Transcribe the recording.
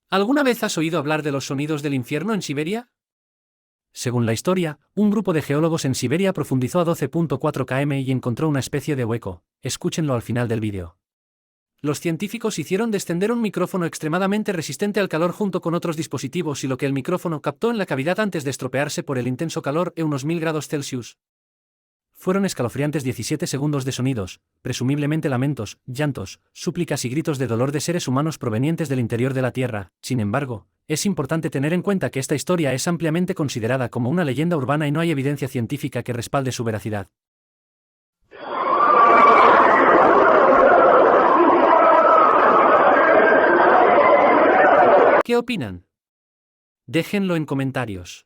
¿Alguna vez has oído hablar de los sonidos del infierno en Siberia? Según la historia, un grupo de geólogos en Siberia profundizó a 12.4 km y encontró una especie de hueco. Escúchenlo al final del vídeo. Los científicos hicieron descender un micrófono extremadamente resistente al calor junto con otros dispositivos y lo que el micrófono captó en la cavidad antes de estropearse por el intenso calor a unos 1000 grados Celsius. Fueron escalofriantes 17 segundos de sonidos, presumiblemente lamentos, llantos, súplicas y gritos de dolor de seres humanos provenientes del interior de la Tierra. Sin embargo, es importante tener en cuenta que esta historia es ampliamente considerada como una leyenda urbana y no hay evidencia científica que respalde su veracidad. ¿Qué opinan? Déjenlo en comentarios.